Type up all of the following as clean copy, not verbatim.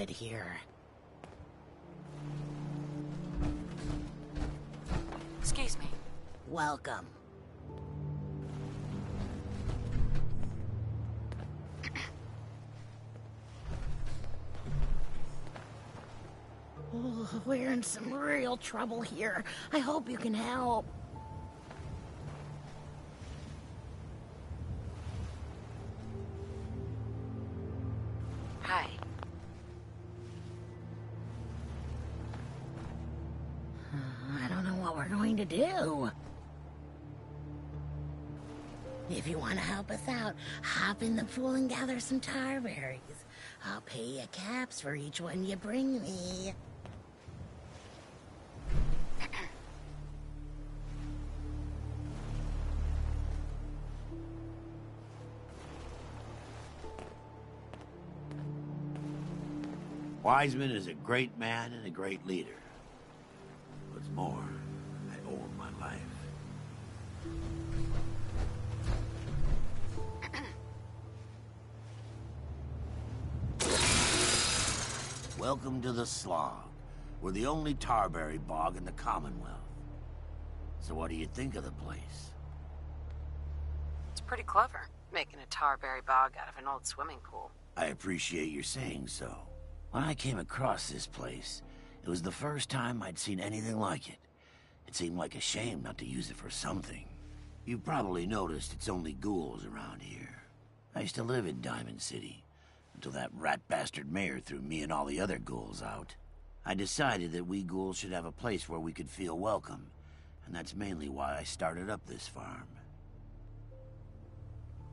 it here. Excuse me. Welcome. Oh, we're in some real trouble here. I hope you can help. Hi. I don't know what we're going to do. If you want to help us out, hop in the pool and gather some tar berries. I'll pay you caps for each one you bring me. Wiseman is a great man and a great leader. What's more, I owe him my life. Welcome to the Slog. We're the only tarberry bog in the Commonwealth. So what do you think of the place? It's pretty clever, making a tarberry bog out of an old swimming pool. I appreciate your saying so. When I came across this place, it was the first time I'd seen anything like it. It seemed like a shame not to use it for something. You've probably noticed it's only ghouls around here. I used to live in Diamond City, until that rat bastard mayor threw me and all the other ghouls out. I decided that we ghouls should have a place where we could feel welcome, and that's mainly why I started up this farm.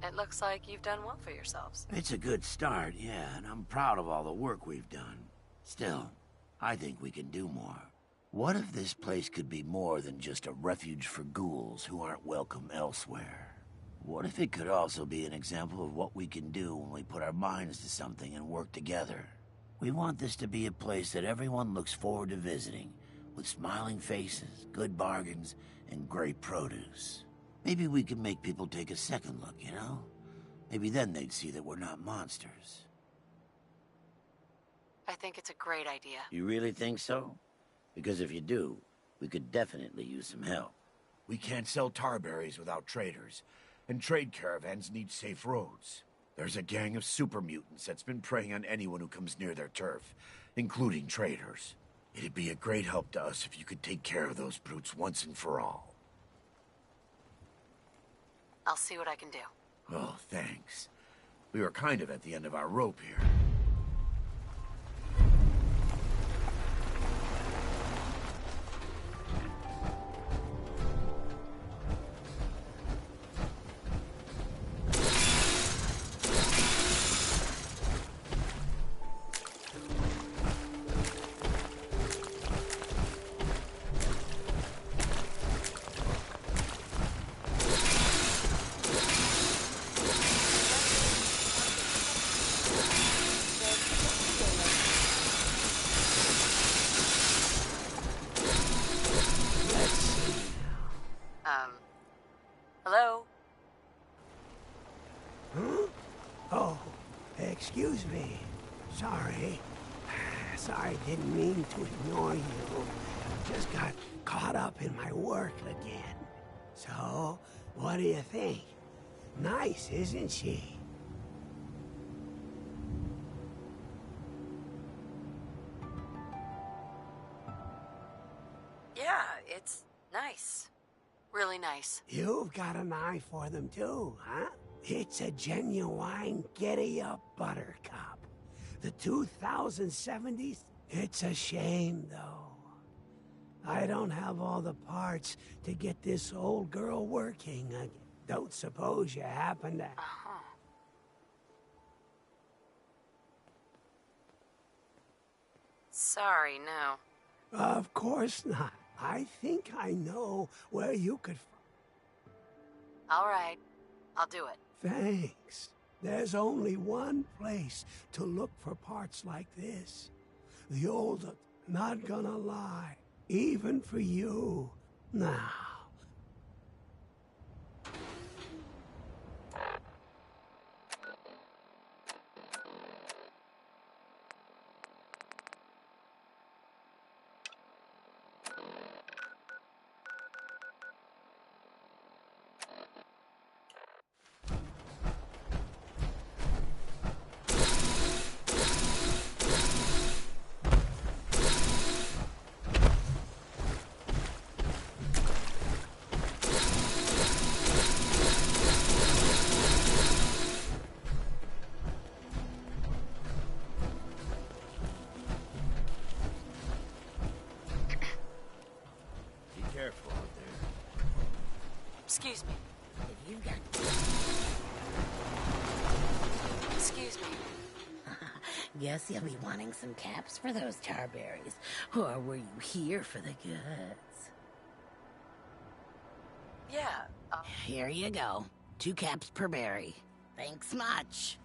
It looks like you've done well for yourselves. It's a good start, yeah, and I'm proud of all the work we've done. Still, I think we can do more. What if this place could be more than just a refuge for ghouls who aren't welcome elsewhere? What if it could also be an example of what we can do when we put our minds to something and work together? We want this to be a place that everyone looks forward to visiting, with smiling faces, good bargains, and great produce. Maybe we can make people take a second look, you know? Maybe then they'd see that we're not monsters. I think it's a great idea. You really think so? Because if you do, we could definitely use some help. We can't sell tarberries without traders, and trade caravans need safe roads. There's a gang of super mutants that's been preying on anyone who comes near their turf, including traders. It'd be a great help to us if you could take care of those brutes once and for all. I'll see what I can do. Oh, thanks. We were kind of at the end of our rope here. Hello? Huh? Oh, excuse me. Sorry. Sorry, didn't mean to ignore you. Just got caught up in my work again. So, what do you think? Nice, isn't she? Yeah, it's nice. Really nice. You've got an eye for them too, huh? It's a genuine giddy-up buttercup. The 2070s? It's a shame, though. I don't have all the parts to get this old girl working. I don't suppose you happen to... Uh-huh. Sorry, no. Of course not. I think I know where you could... All right. I'll do it. Thanks. There's only one place to look for parts like this. The old... Not gonna lie. Even for you. Now... careful out there. Excuse me. If you've got... Excuse me. Guess you'll be wanting some caps for those tarberries. Or were you here for the goods? Yeah, Here you go. 2 caps per berry. Thanks much.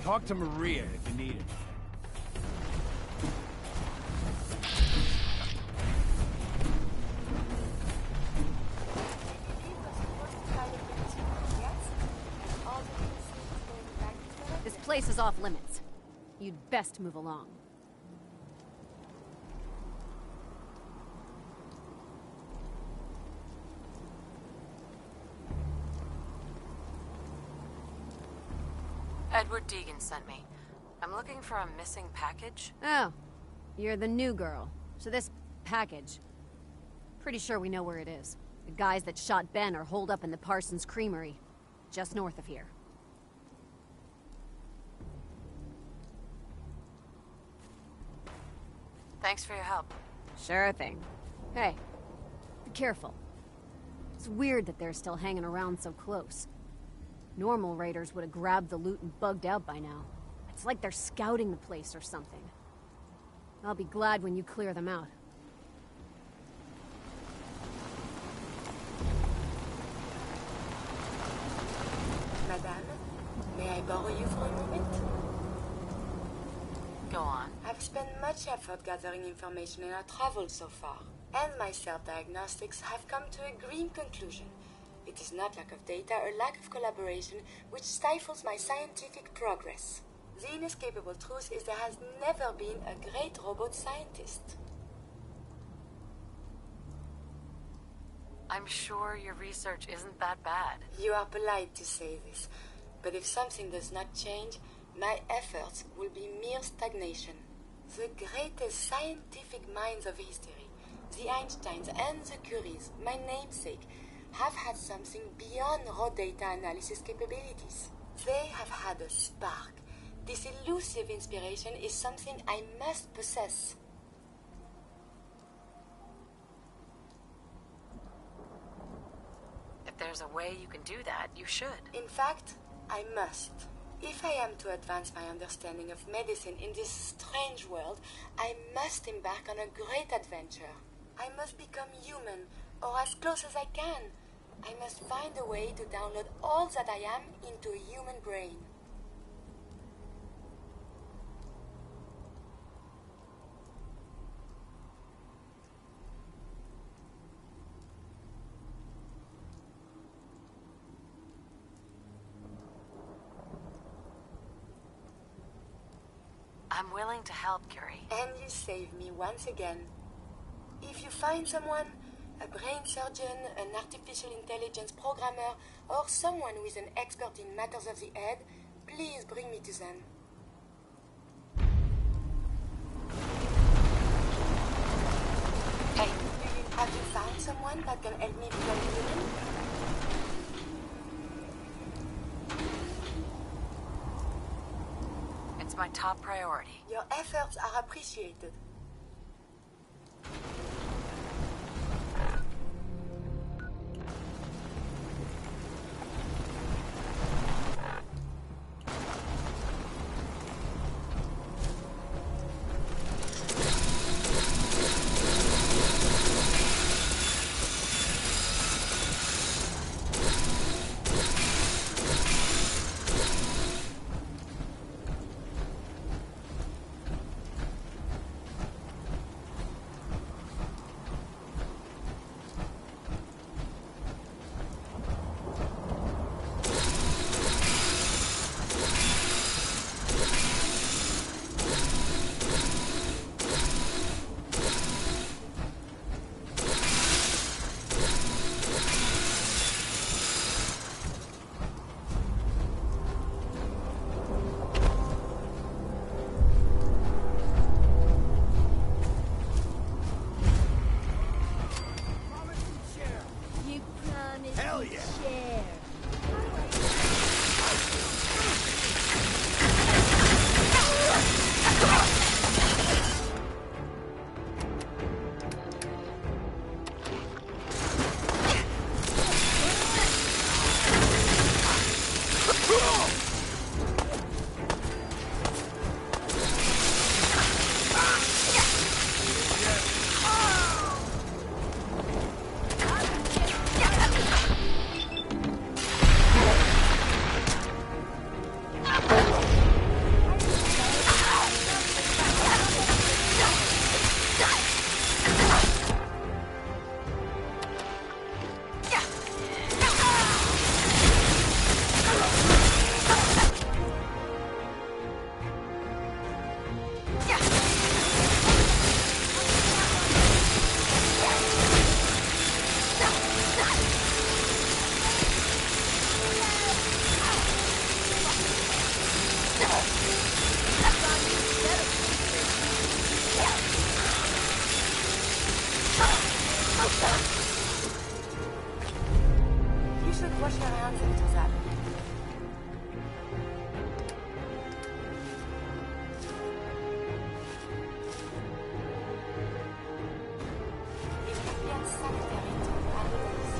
Talk to Maria if you need it. This place is off limits. You'd best move along. Edward Deegan sent me. I'm looking for a missing package. Oh, you're the new girl. So this package... Pretty sure we know where it is. The guys that shot Ben are holed up in the Parsons Creamery, just north of here. Thanks for your help. Sure thing. Hey, be careful. It's weird that they're still hanging around so close. Normal raiders would have grabbed the loot and bugged out by now. It's like they're scouting the place or something. I'll be glad when you clear them out. Madame, may I borrow you for a moment? Go on. I've spent much effort gathering information in our travels so far, and my self-diagnostics have come to a grim conclusion. It is not lack of data or lack of collaboration which stifles my scientific progress. The inescapable truth is there has never been a great robot scientist. I'm sure your research isn't that bad. You are polite to say this, but if something does not change, my efforts will be mere stagnation. The greatest scientific minds of history, the Einsteins and the Curies, my namesake, have had something beyond raw data analysis capabilities. They have had a spark. This elusive inspiration is something I must possess. If there's a way you can do that, you should. In fact, I must. If I am to advance my understanding of medicine in this strange world, I must embark on a great adventure. I must become human, or as close as I can. I must find a way to download all that I am into a human brain. I'm willing to help, Curie. And you save me once again. If you find someone, a brain surgeon, an artificial intelligence programmer, or someone who is an expert in matters of the head, please bring me to them. Hey. Have you found someone that can help me become human? It's my top priority. Your efforts are appreciated. Wash your hands after that. It would be unsanitary to handle this.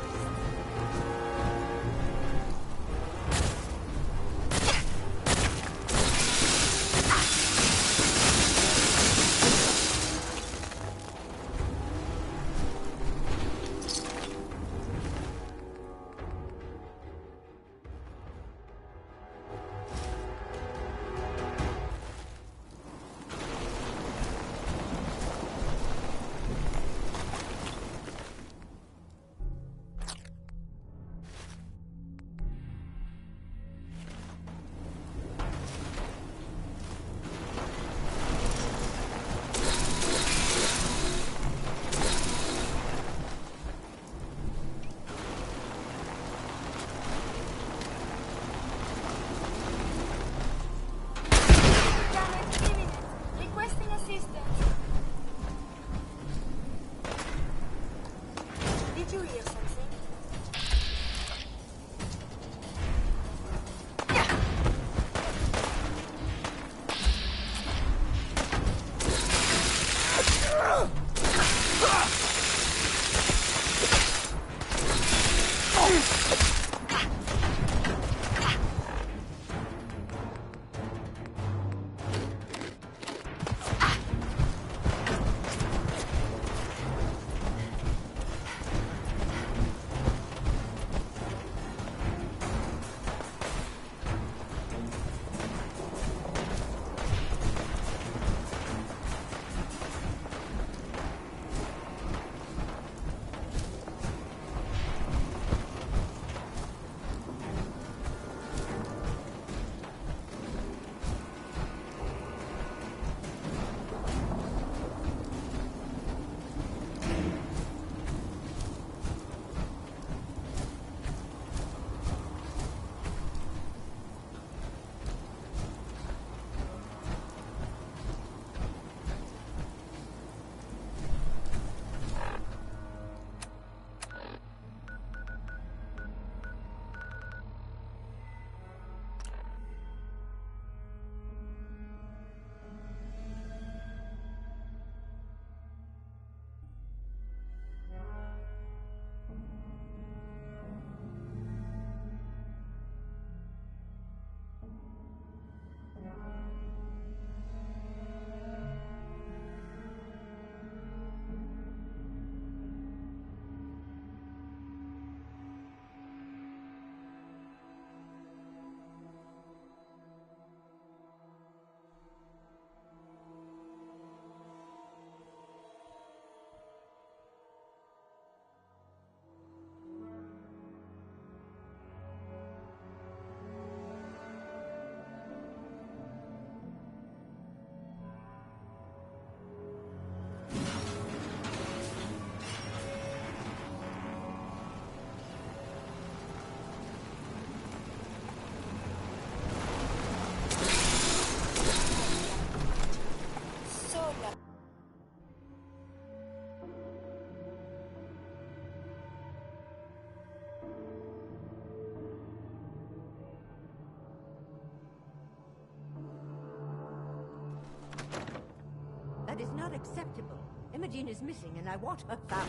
unacceptable. Imogene is missing, and I want her found.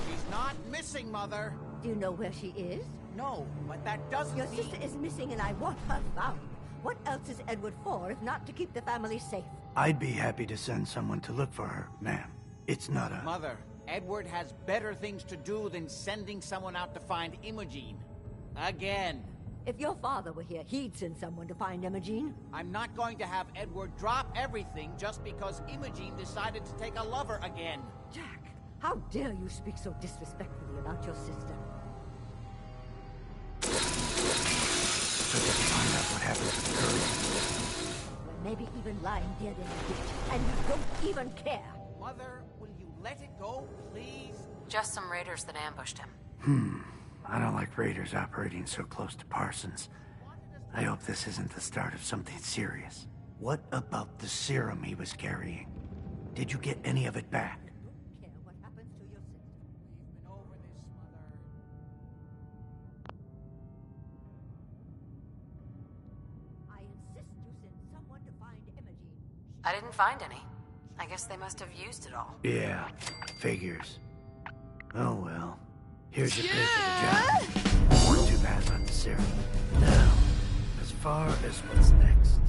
She's not missing, Mother. Do you know where she is? No, but that doesn't Your mean... sister is missing, and I want her found. What else is Edward for, if not to keep the family safe? I'd be happy to send someone to look for her, ma'am. It's not a... Mother, Edward has better things to do than sending someone out to find Imogene. Again. If your father were here, he'd send someone to find Imogene. I'm not going to have Edward drop everything just because Imogene decided to take a lover again. Jack, how dare you speak so disrespectfully about your sister? So let's find out what happened to the girl. Well, maybe even lying dead in the ditch, and you don't even care. Mother, will you let it go, please? Just some raiders that ambushed him. I don't like raiders operating so close to Parsons. I hope this isn't the start of something serious. What about the serum he was carrying? Did you get any of it back? I don't care what happens to your sister. We've been over this, Mother. I insist you send someone to find Imogene. I didn't find any. I guess they must have used it all. Yeah, figures. Oh well. Here's your pay for the job. Weren't too bad about the serum. Now, as far as what's next.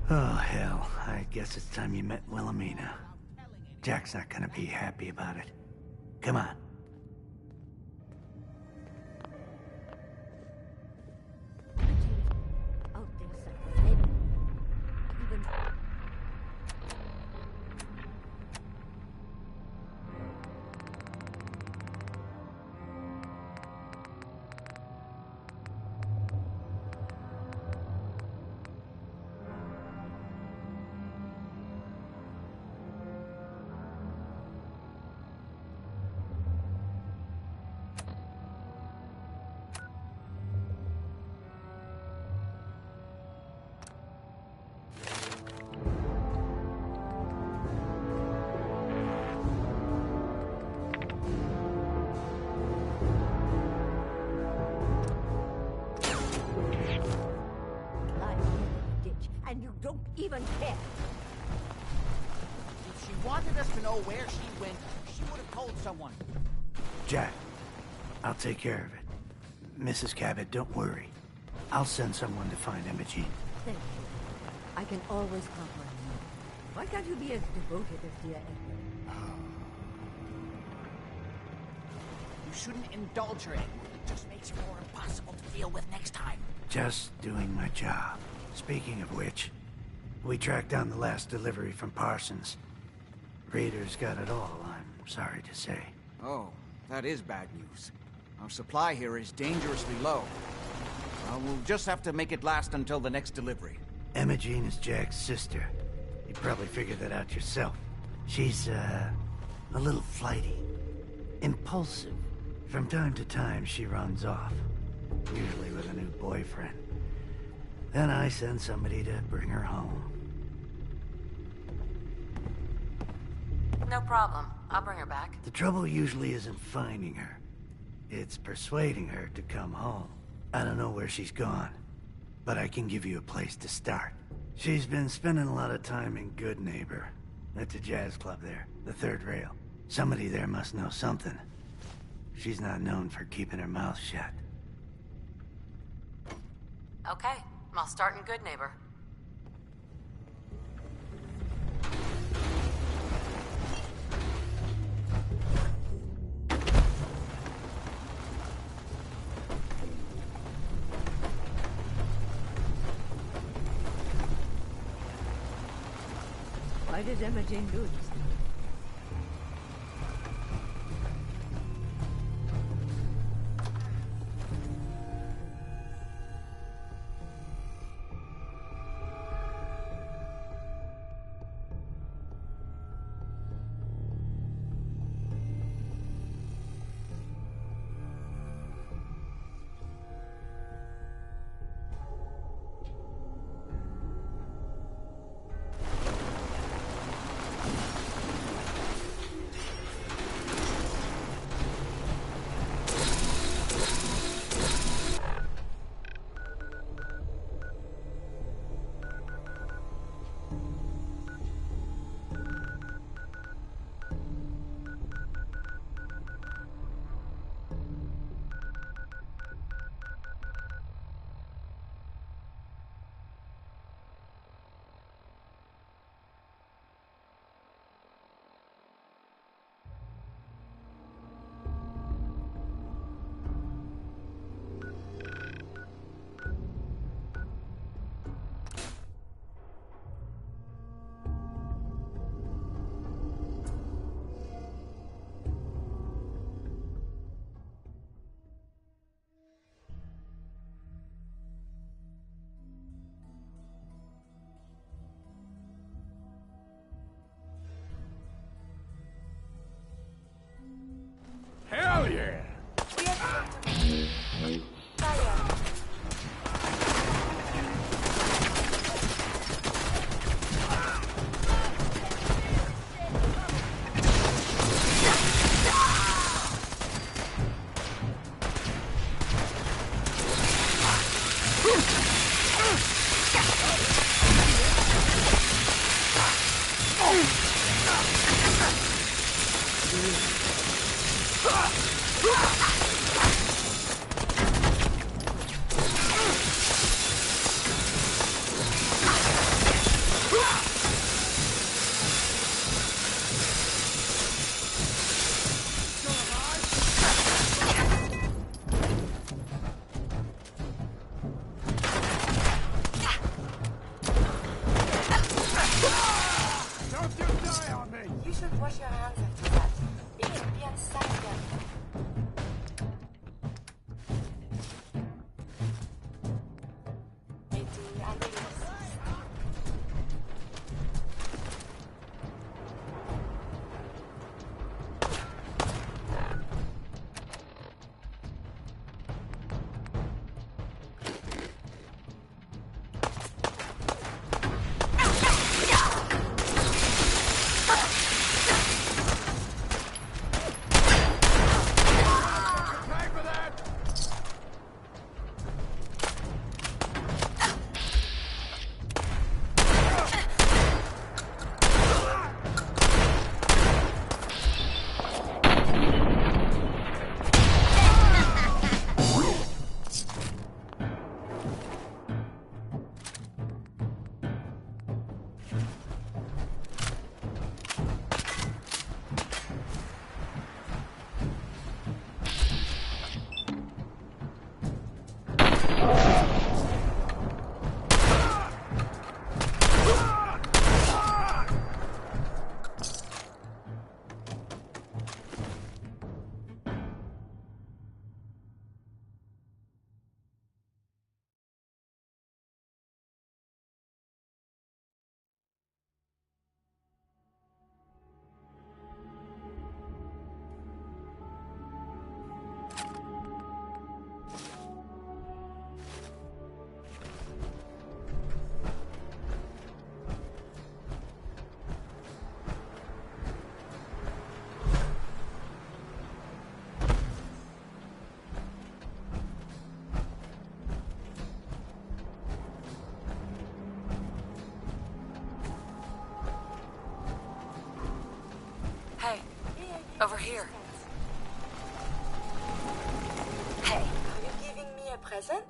Oh hell, I guess it's time you met Wilhelmina. Jack's not gonna be happy about it. Come on. Out there somewhere, maybe. Even... and you don't even care. If she wanted us to know where she went, she would have told someone. Jack, I'll take care of it. Mrs. Cabot, don't worry. I'll send someone to find Imogene. Thank you. I can always count on you. Why can't you be as devoted as dear Edward? You shouldn't indulge her, Edward. It just makes her more impossible to deal with next time. Just doing my job. Speaking of which, we tracked down the last delivery from Parsons. Raiders got it all, I'm sorry to say. Oh, that is bad news. Our supply here is dangerously low. We'll just have to make it last until the next delivery. Imogene is Jack's sister. You probably figured that out yourself. She's, a little flighty. Impulsive. From time to time, she runs off. Usually with a new boyfriend. Then I send somebody to bring her home. No problem. I'll bring her back. The trouble usually isn't finding her. It's persuading her to come home. I don't know where she's gone, but I can give you a place to start. She's been spending a lot of time in Good Neighbor. That's a jazz club there, the third rail. Somebody there must know something. She's not known for keeping her mouth shut. Okay. I'll start in Good Neighbor. Why does Imogene do this? You should wash your hands after that. It should be unsanitary. Et tu analyses. Hey, over here. Hey, are you giving me a present?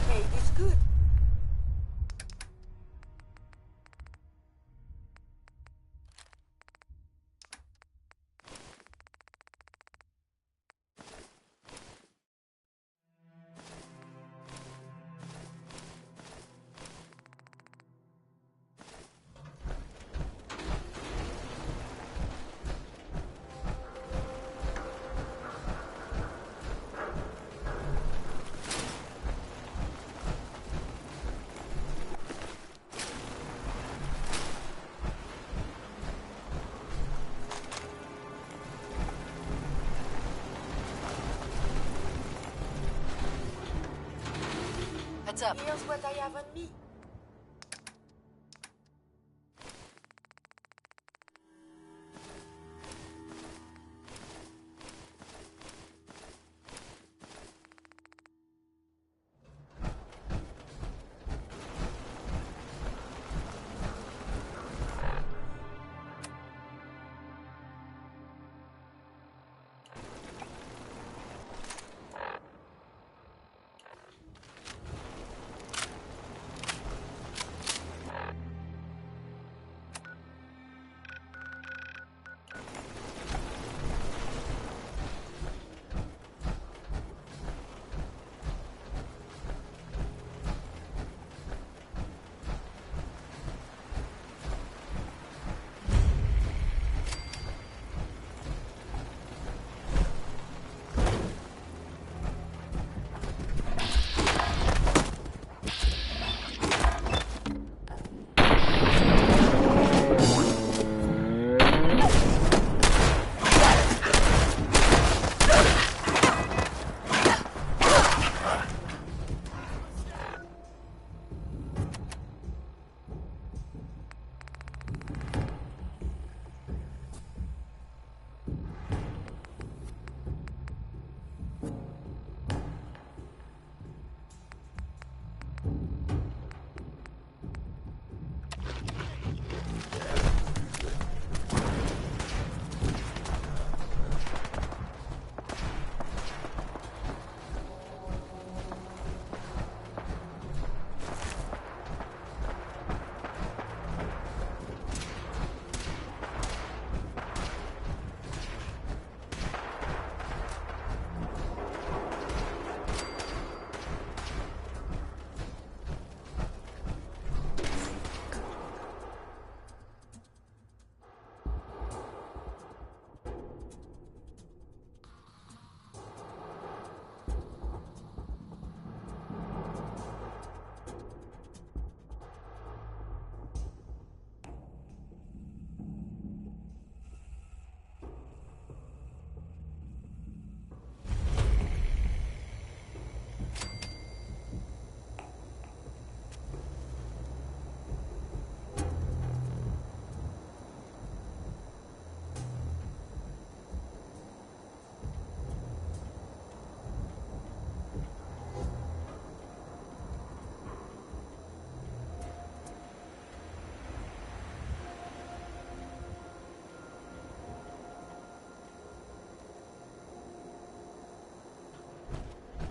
Hey, it's good. Heads up. Here's what I have on me.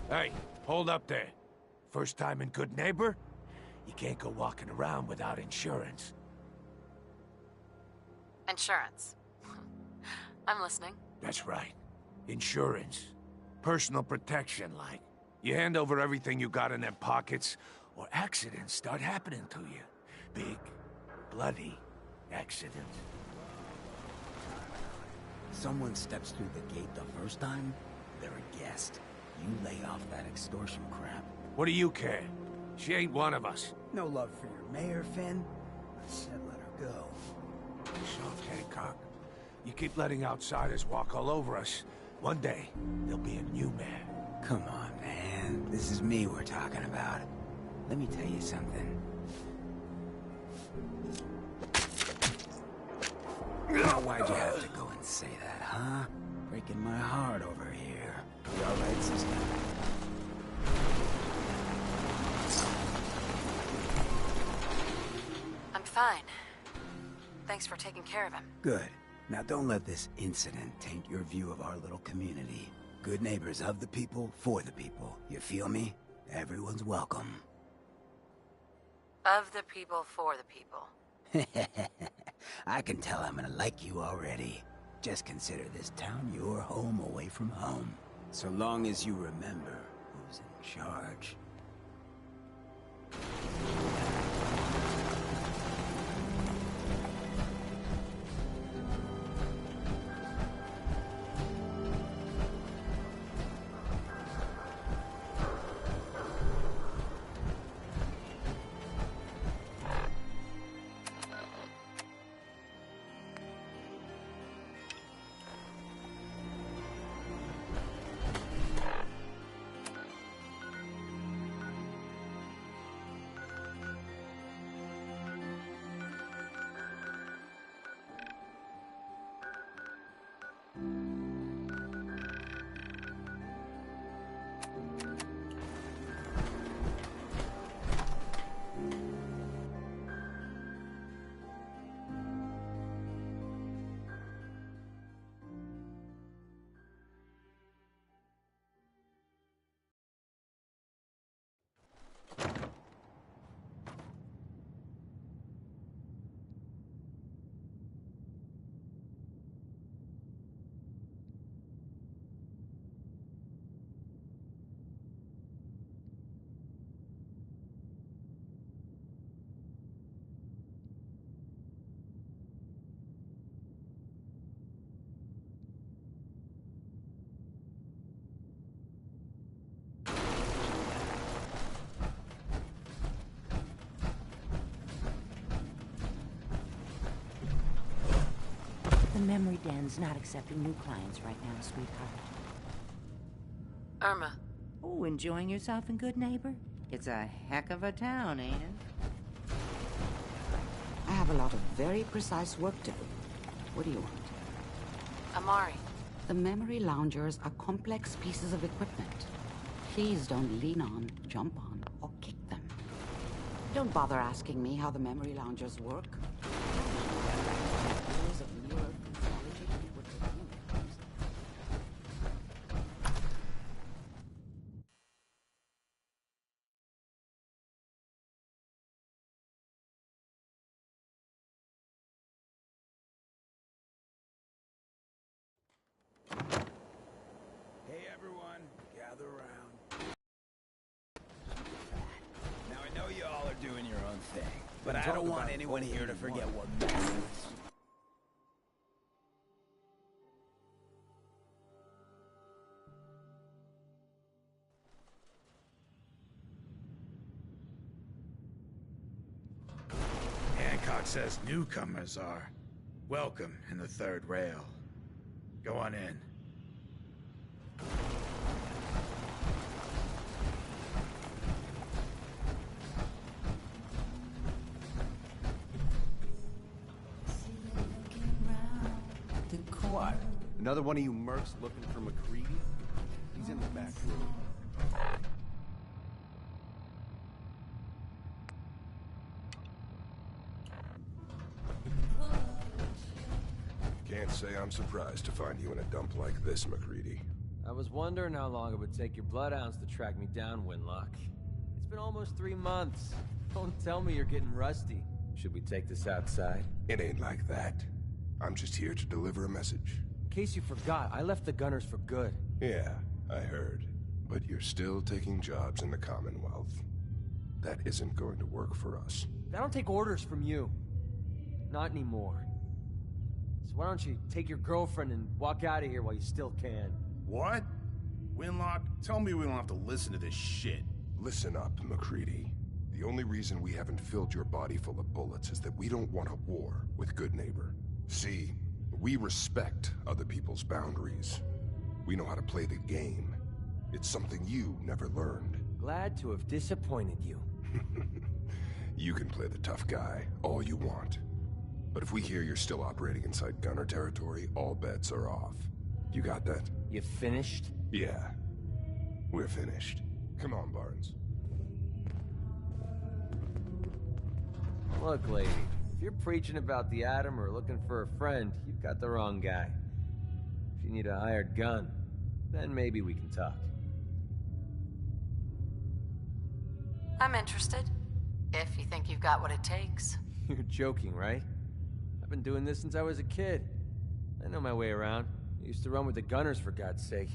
Hey, hold up there. First time in Good Neighbor? You can't go walking around without insurance. Insurance. I'm listening. That's right. Insurance. Personal protection, like. You hand over everything you got in them pockets, or accidents start happening to you. Big, bloody accidents. Someone steps through the gate the first time, they're a guest. You lay off that extortion crap. What do you care? She ain't one of us. No love for your mayor, Finn? I said let her go. Soft, Hancock. You keep letting outsiders walk all over us. One day, there'll be a new mayor. Come on, man. This is me we're talking about. Let me tell you something. Now, why'd you have to go and say that, huh? Breaking my heart over here. You all right, sister? I'm fine. Thanks for taking care of him. Good. Now don't let this incident taint your view of our little community. Good neighbors of the people, for the people. You feel me? Everyone's welcome. Of the people, for the people. I can tell I'm gonna like you already. Just consider this town your home away from home. So long as you remember who's in charge. The memory den's not accepting new clients right now, sweetheart. Irma. Oh, enjoying yourself in Good Neighbor? It's a heck of a town, ain't it? I have a lot of very precise work to do. What do you want? Amari. The memory loungers are complex pieces of equipment. Please don't lean on, jump on, or kick them. Don't bother asking me how the memory loungers work. Years of neural physiology would take you. Hey everyone, gather around. Now I know you all are doing your own thing, but I don't want anyone here to forget what matters. Hancock says newcomers are welcome in the third rail. Go on in. What? Another one of you mercs looking for McCready? He's in the back room. Can't say I'm surprised to find you in a dump like this, McCready. I was wondering how long it would take your bloodhounds to track me down, Winlock. It's been almost 3 months. Don't tell me you're getting rusty. Should we take this outside? It ain't like that. I'm just here to deliver a message. In case you forgot, I left the Gunners for good. Yeah, I heard. But you're still taking jobs in the Commonwealth. That isn't going to work for us. I don't take orders from you. Not anymore. So why don't you take your girlfriend and walk out of here while you still can? What? Winlock, tell me we don't have to listen to this shit. Listen up, MacCready. The only reason we haven't filled your body full of bullets is that we don't want a war with Good Neighbor. See, we respect other people's boundaries. We know how to play the game. It's something you never learned. Glad to have disappointed you. You can play the tough guy all you want. But if we hear you're still operating inside Gunner territory, all bets are off. You got that? You finished? Yeah. We're finished. Come on, Barnes. Look, lady, if you're preaching about the atom or looking for a friend, you've got the wrong guy. If you need a hired gun, then maybe we can talk. I'm interested. If you think you've got what it takes. You're joking, right? I've been doing this since I was a kid. I know my way around. I used to run with the Gunners, for God's sake.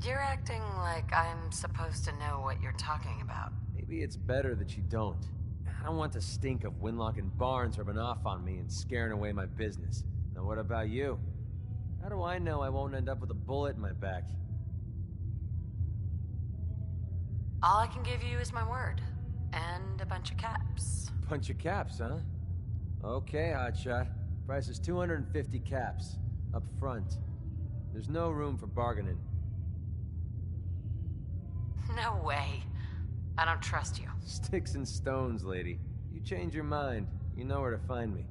You're acting like I'm supposed to know what you're talking about. Maybe it's better that you don't. I don't want the stink of Winlock and Barnes rubbing off on me and scaring away my business. Now what about you? How do I know I won't end up with a bullet in my back? All I can give you is my word. And a bunch of caps. Bunch of caps, huh? Okay, hotshot. Price is 250 caps. Up front. There's no room for bargaining. No way. I don't trust you. Sticks and stones, lady. You change your mind, you know where to find me.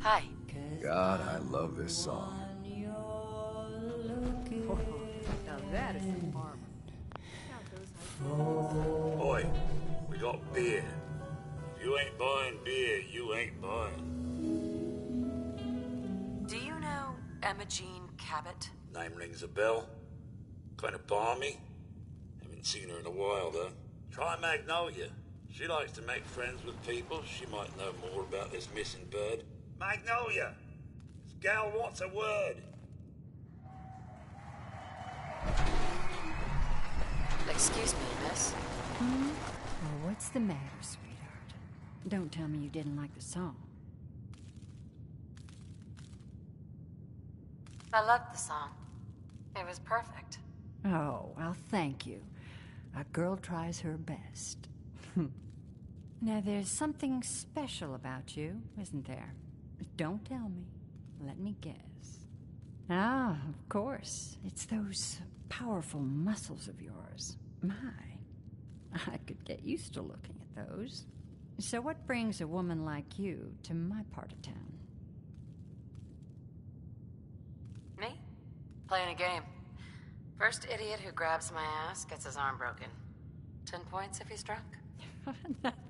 Hi. God, I love this song. Now that is some armor. Boy, we got beer. If you ain't buying beer, you ain't buying. Do you know Emma Jean Cabot? Name rings a bell. Kind of balmy. Haven't seen her in a while, though. Try Magnolia. She likes to make friends with people. She might know more about this missing bird. Magnolia! This gal wants a word. Excuse me, miss. Hmm? Oh, what's the matter, sweetheart? Don't tell me you didn't like the song. I loved the song. It was perfect. Oh, well, thank you. A girl tries her best. Now, there's something special about you, isn't there? Don't tell me. Let me guess. Ah, of course. It's those powerful muscles of yours. My, I could get used to looking at those. So what brings a woman like you to my part of town? Me? Playing a game. First idiot who grabs my ass gets his arm broken. 10 points if he's drunk.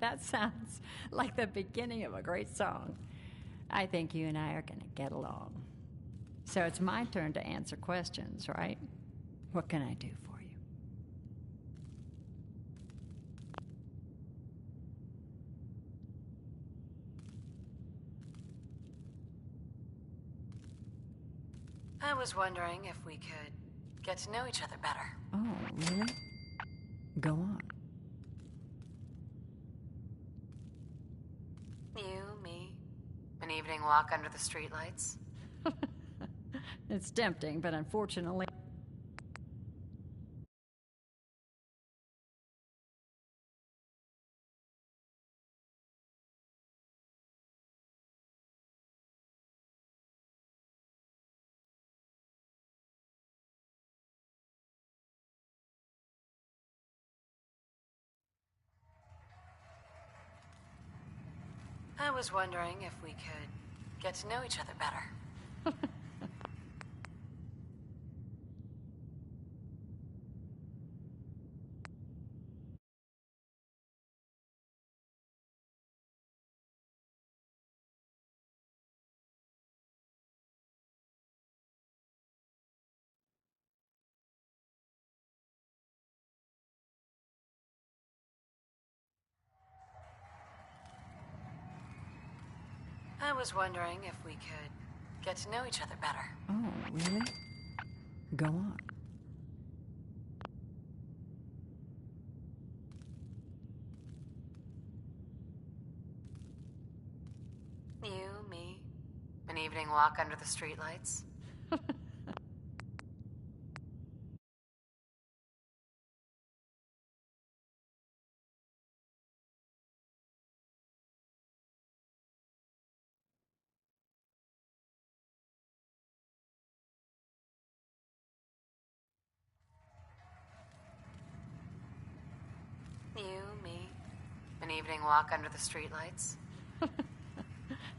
That sounds like the beginning of a great song. I think you and I are gonna get along. So it's my turn to answer questions, right? What can I do for you? I was wondering if we could get to know each other better. Oh, really? Go on. evening walk under the streetlights? It's tempting, but unfortunately... I was wondering if we could get to know each other better. I was wondering if we could get to know each other better. Oh, really? Go on. You, me, an evening walk under the streetlights? You, me, an evening walk under the streetlights?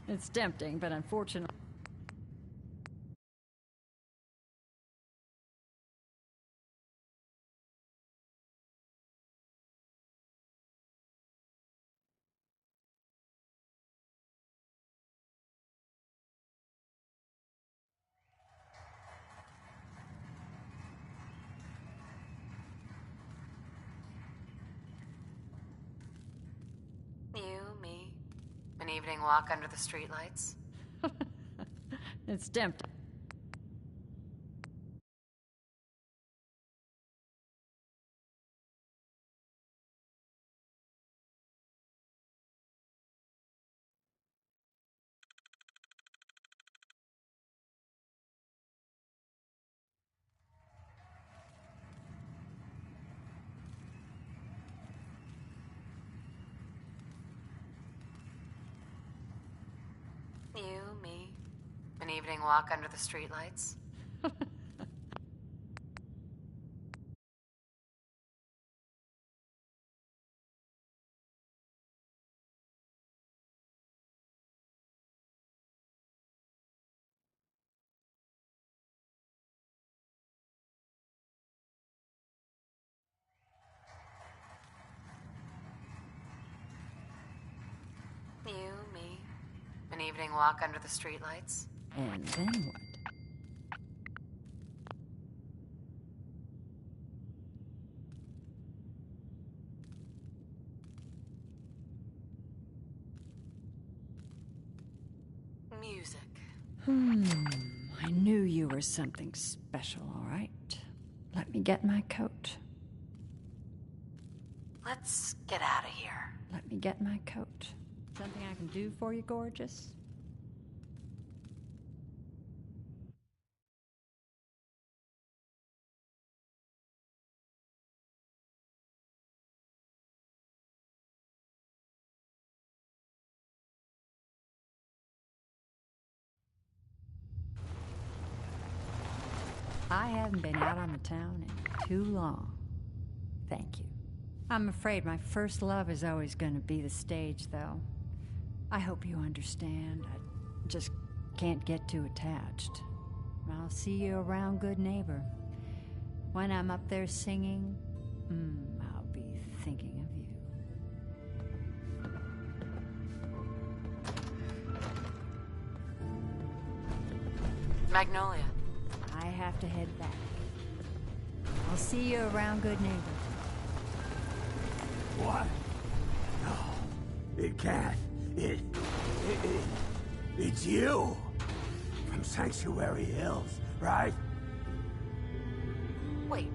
It's tempting, but unfortunately... You, me, an evening walk under the streetlights? It's tempting. You, me, an evening walk under the streetlights? You, me, an evening walk under the streetlights? And then what? Music. I knew you were something special, all right? Let me get my coat. Let's get out of here. Let me get my coat. Something I can do for you, gorgeous? I haven't been out on the town in too long. Thank you. I'm afraid my first love is always going to be the stage, though. I hope you understand. I just can't get too attached. I'll see you around, good neighbor. When I'm up there singing, I'll be thinking of you. Magnolia. I have to head back. I'll see you around, good neighbor. What? No, it can't. It's you. From Sanctuary Hills, right? Wait,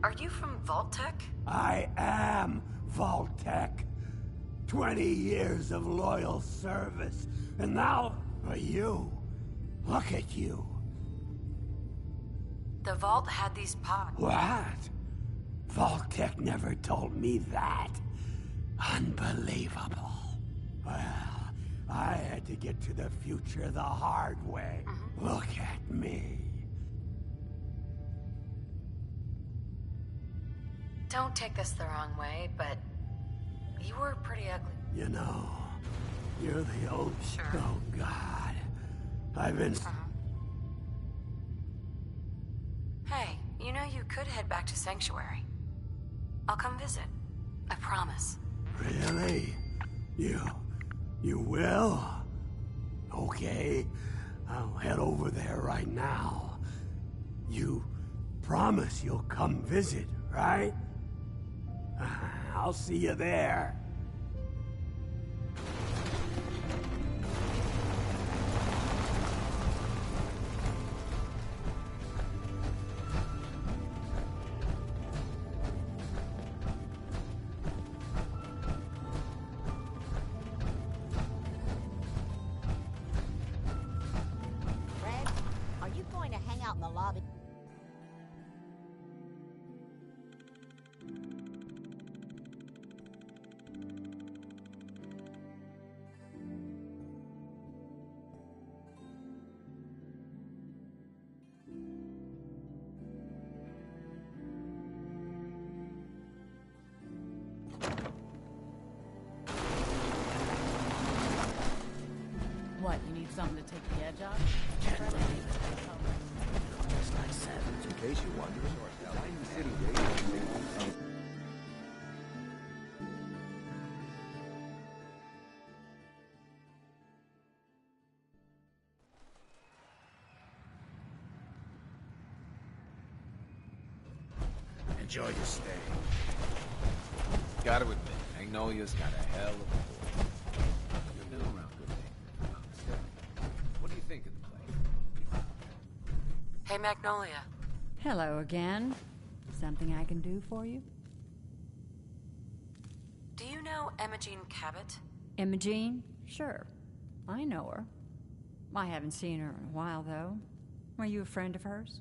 are you from Vault-Tec? I am Vault-Tec. 20 years of loyal service, and now But you, look at you. The vault had these pods. What? Vault-Tec never told me that. Unbelievable. Well, I had to get to the future the hard way. Look at me. Don't take this the wrong way, but you were pretty ugly. You know, you're the old... Sure. Oh, God. I've been... Hey, you know you could head back to Sanctuary. I'll come visit. I promise. Really? You will? Okay. I'll head over there right now. You promise you'll come visit, right? I'll see you there. Red, are you going to hang out in the lobby? What, you need something to take the edge off? Just like Savage. In case you wonder, Diamond City Radio station. Enjoy your stay. Gotta admit, Magnolia's got a hell of a voice. You've been around good neighbor. What do you think of the place? Hey, Magnolia. Hello again. Something I can do for you? Do you know Imogene Cabot? Imogene? Sure. I know her. I haven't seen her in a while, though. Were you a friend of hers?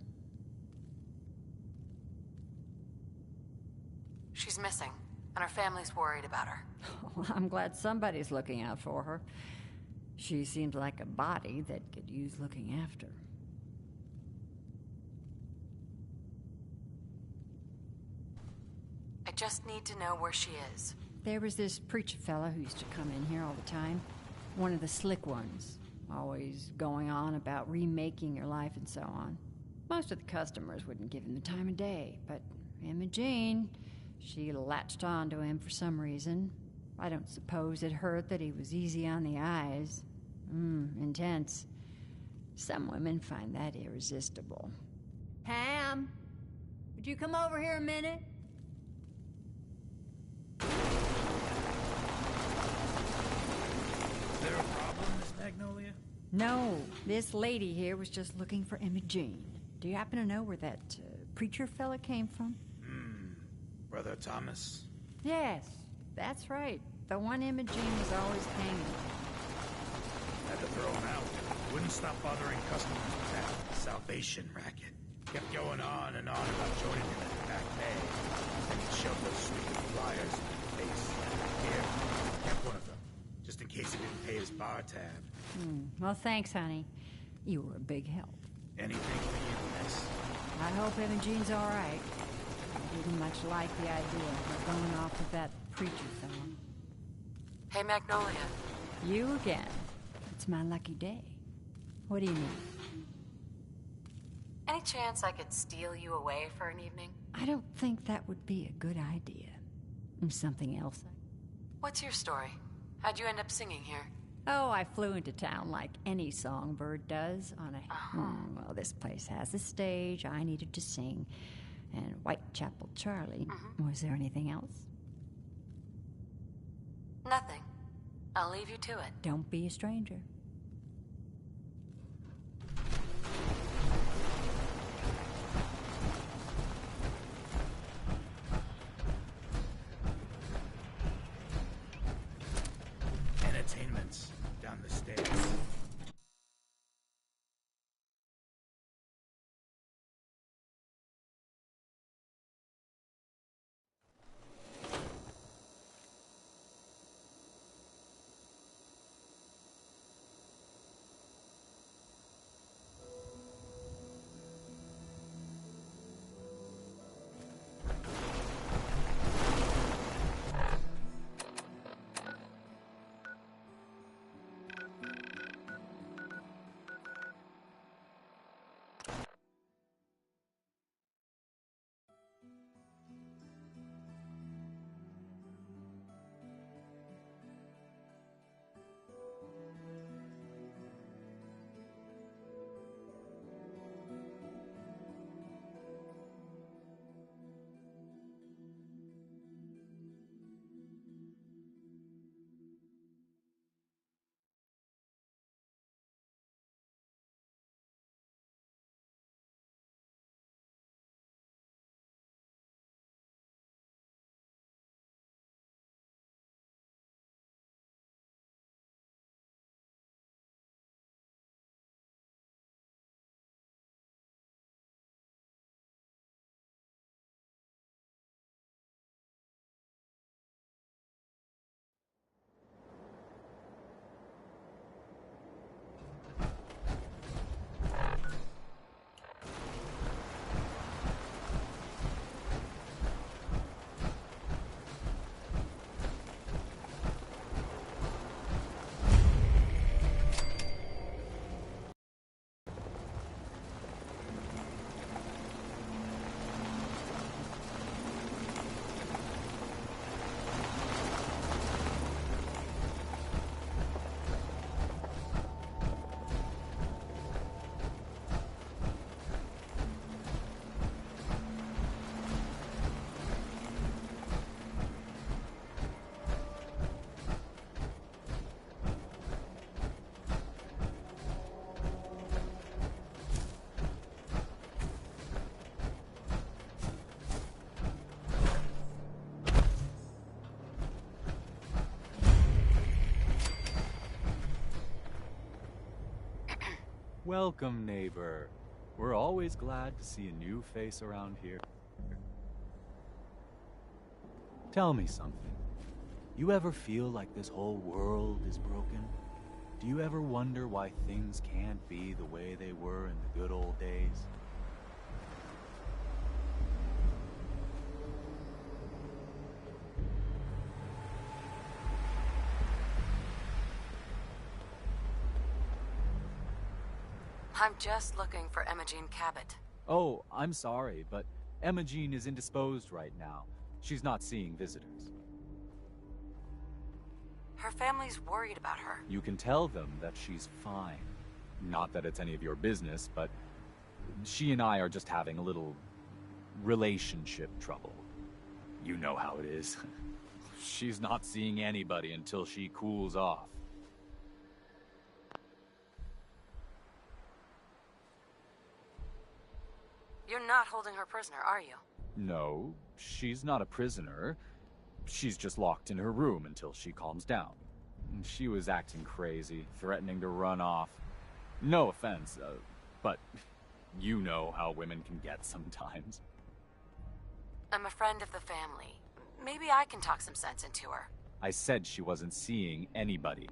She's missing, and her family's worried about her. Well, I'm glad somebody's looking out for her. She seems like a body that could use looking after. I just need to know where she is. There was this preacher fella who used to come in here all the time. One of the slick ones. Always going on about remaking your life and so on. Most of the customers wouldn't give him the time of day, but Imogene, she latched on to him for some reason. I don't suppose it hurt that he was easy on the eyes. Intense. Some women find that irresistible. Pam, would you come over here a minute? Is there a problem, Miss Magnolia? No, this lady here was just looking for Imogene. Do you happen to know where that preacher fella came from? Brother Thomas? Yes, that's right. The one Imogene was always hanging. Had to throw him out. Wouldn't stop bothering customers with that salvation racket. Kept going on and on about joining him at the back bay. Then he'd shove those stupid flyers in his face. Here, kept one of them, just in case he didn't pay his bar tab. Well, thanks, honey. You were a big help. Anything for you, miss. I hope Imogene's all right. I didn't much like the idea of her going off with that preacher fellow. Hey, Magnolia. You again. It's my lucky day. What do you need? Any chance I could steal you away for an evening? I don't think that would be a good idea. Something else? What's your story? How'd you end up singing here? Oh, I flew into town like any songbird does on a... well, this place has a stage. I needed to sing. And Whitechapel Charlie. Was there anything else? Nothing. I'll leave you to it. Don't be a stranger. Entertainment's down the stairs. Welcome, neighbor. We're always glad to see a new face around here. Tell me something. You ever feel like this whole world is broken? Do you ever wonder why things can't be the way they were in the good old days? I'm just looking for Imogene Cabot. Oh, I'm sorry, but Imogene is indisposed right now. She's not seeing visitors. Her family's worried about her. You can tell them that she's fine. Not that it's any of your business, but she and I are just having a little relationship trouble. You know how it is. She's not seeing anybody until she cools off. You're not holding her prisoner, are you? No, she's not a prisoner. She's just locked in her room until she calms down. She was acting crazy, threatening to run off. No offense, but you know how women can get sometimes. I'm a friend of the family. Maybe I can talk some sense into her. I said she wasn't seeing anybody.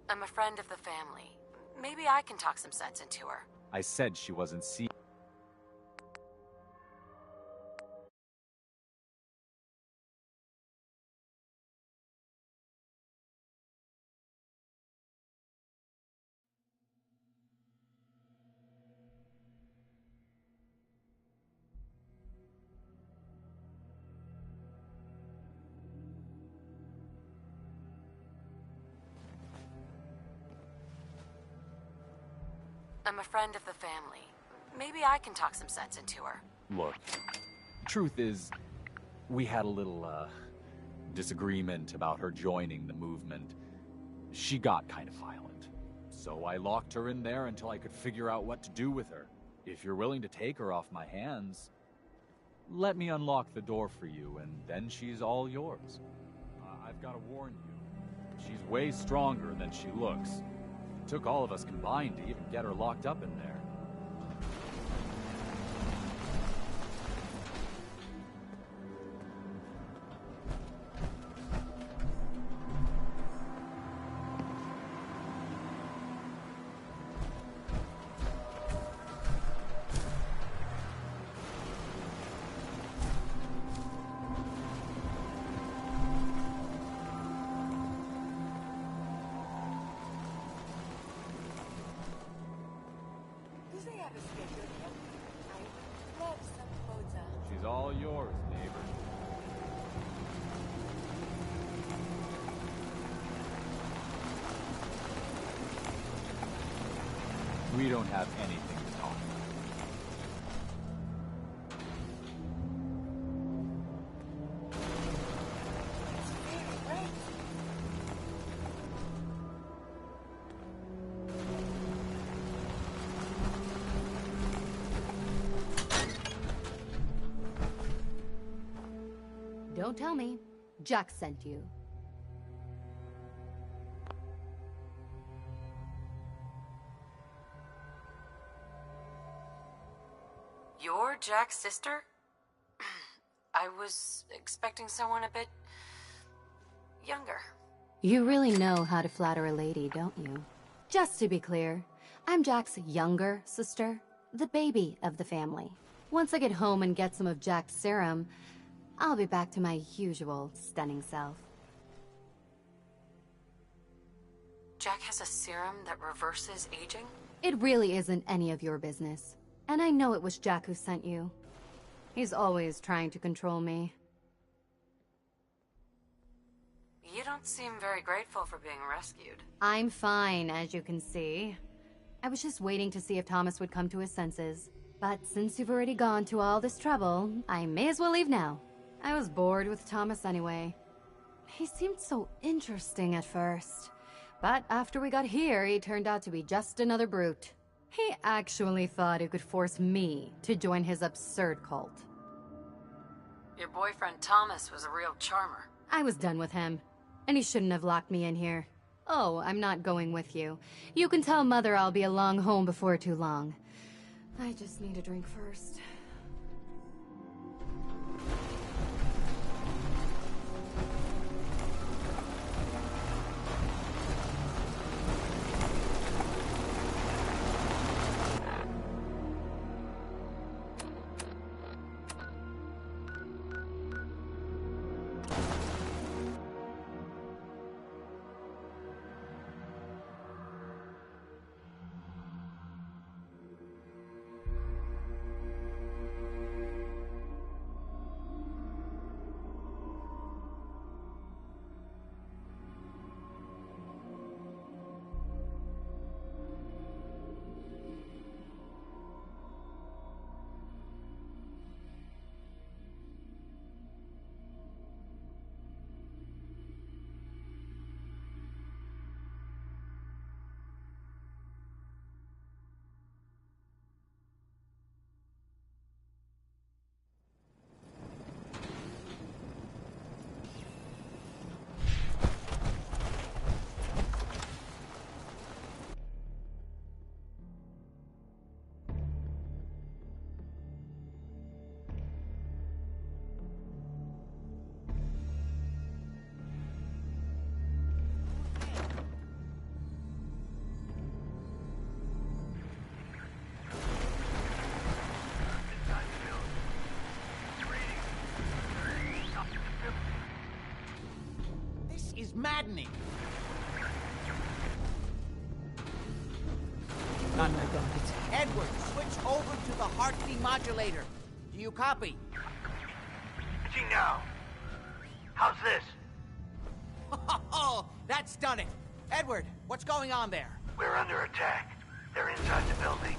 I'm a friend of the family. Maybe I can talk some sense into her. I said she wasn't seeing. I'm a friend of the family. Maybe I can talk some sense into her. Look, truth is, we had a little, disagreement about her joining the movement. She got kind of violent. So I locked her in there until I could figure out what to do with her. If you're willing to take her off my hands, let me unlock the door for you, and then she's all yours. I've got to warn you, she's way stronger than she looks. It took all of us combined to even get her locked up in there. Do they have a schedule here? I love some Mozart. She's all yours, neighbor. We don't have anything to talk about. Don't tell me. Jack sent you. You're Jack's sister? I was expecting someone a bit younger. You really know how to flatter a lady, don't you? Just to be clear, I'm Jack's younger sister, the baby of the family. Once I get home and get some of Jack's serum, I'll be back to my usual stunning self. Jack has a serum that reverses aging? It really isn't any of your business. And I know it was Jack who sent you. He's always trying to control me. You don't seem very grateful for being rescued. I'm fine, as you can see. I was just waiting to see if Thomas would come to his senses. But since you've already gone to all this trouble, I may as well leave now. I was bored with Thomas anyway. He seemed so interesting at first. But after we got here, he turned out to be just another brute. He actually thought he could force me to join his absurd cult. Your boyfriend Thomas was a real charmer. I was done with him, and he shouldn't have locked me in here. Oh, I'm not going with you. You can tell Mother I'll be along home before too long. I just need a drink first. Is maddening. Oh my God. Edward, switch over to the heartbeat modulator. Do you copy? Gee, now. How's this? Oh, that's done it. Edward, what's going on there? We're under attack. They're inside the building.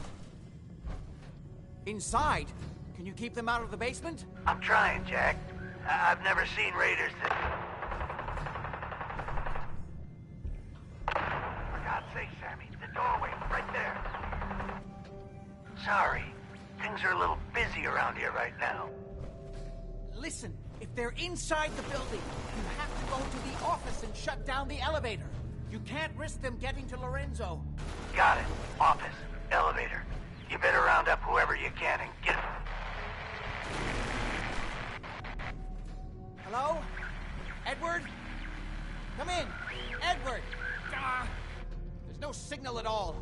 Inside? Can you keep them out of the basement? I'm trying, Jack. I've never seen raiders that... Sammy, the doorway, right there. Sorry, things are a little busy around here right now. Listen, if they're inside the building, you have to go to the office and shut down the elevator. You can't risk them getting to Lorenzo. Got it. Office, elevator. You better round up whoever you can and get... Hello? Edward? Come in. Edward! There's no signal at all.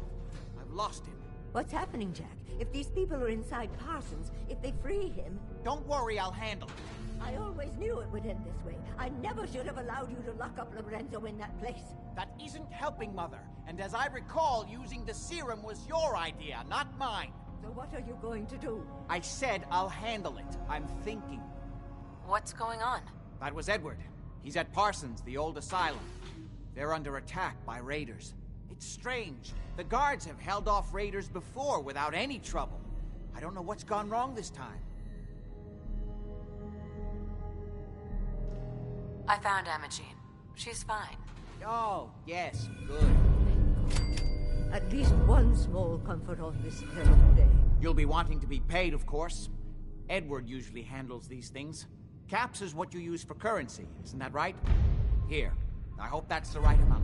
I've lost him. What's happening, Jack? If these people are inside Parsons, if they free him... Don't worry, I'll handle it. I always knew it would end this way. I never should have allowed you to lock up Lorenzo in that place. That isn't helping, Mother. And as I recall, using the serum was your idea, not mine. So what are you going to do? I said I'll handle it. I'm thinking. What's going on? That was Edward. He's at Parsons, the old asylum. They're under attack by raiders. It's strange. The guards have held off raiders before without any trouble. I don't know what's gone wrong this time. I found Imogene. She's fine. Oh, yes, good. At least one small comfort on this terrible day. You'll be wanting to be paid, of course. Edward usually handles these things. Caps is what you use for currency, isn't that right? Here. I hope that's the right amount.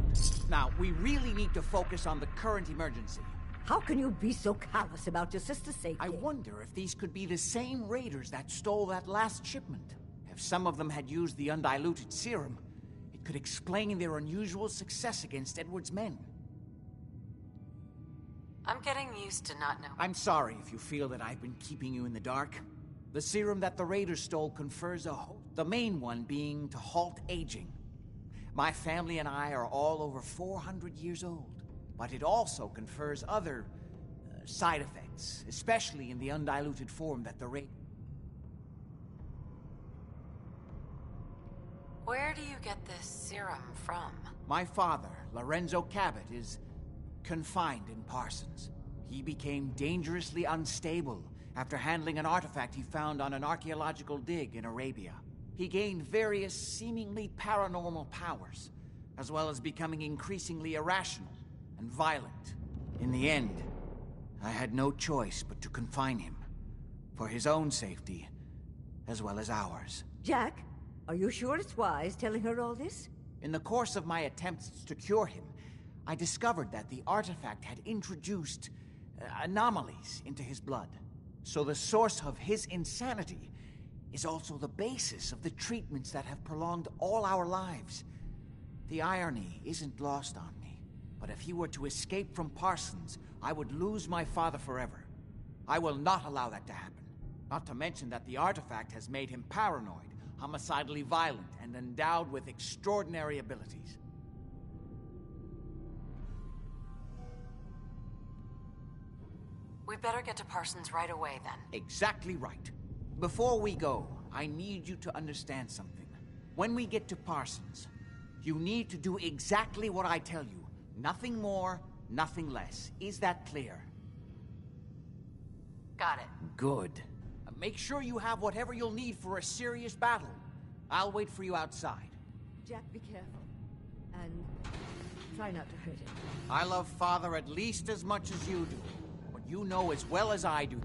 Now, we really need to focus on the current emergency. How can you be so callous about your sister's safety? I wonder if these could be the same raiders that stole that last shipment. If some of them had used the undiluted serum, it could explain their unusual success against Edward's men. I'm getting used to not knowing. I'm sorry if you feel that I've been keeping you in the dark. The serum that the raiders stole confers a hope, the main one being to halt aging. My family and I are all over 400 years old, but it also confers other side effects, especially in the undiluted form that the Where do you get this serum from? My father, Lorenzo Cabot, is confined in Parsons. He became dangerously unstable after handling an artifact he found on an archaeological dig in Arabia. He gained various seemingly paranormal powers, as well as becoming increasingly irrational and violent. In the end, I had no choice but to confine him, for his own safety, as well as ours. Jack, are you sure it's wise telling her all this? In the course of my attempts to cure him, I discovered that the artifact had introduced anomalies into his blood. So the source of his insanity is also the basis of the treatments that have prolonged all our lives. The irony isn't lost on me, but if he were to escape from Parsons, I would lose my father forever. I will not allow that to happen. Not to mention that the artifact has made him paranoid, homicidally violent, and endowed with extraordinary abilities. We better get to Parsons right away, then. Exactly right. Before we go, I need you to understand something. When we get to Parsons, you need to do exactly what I tell you. Nothing more, nothing less. Is that clear? Got it. Good. Make sure you have whatever you'll need for a serious battle. I'll wait for you outside. Jack, be careful. And try not to hurt him. I love Father at least as much as you do. But you know as well as I do,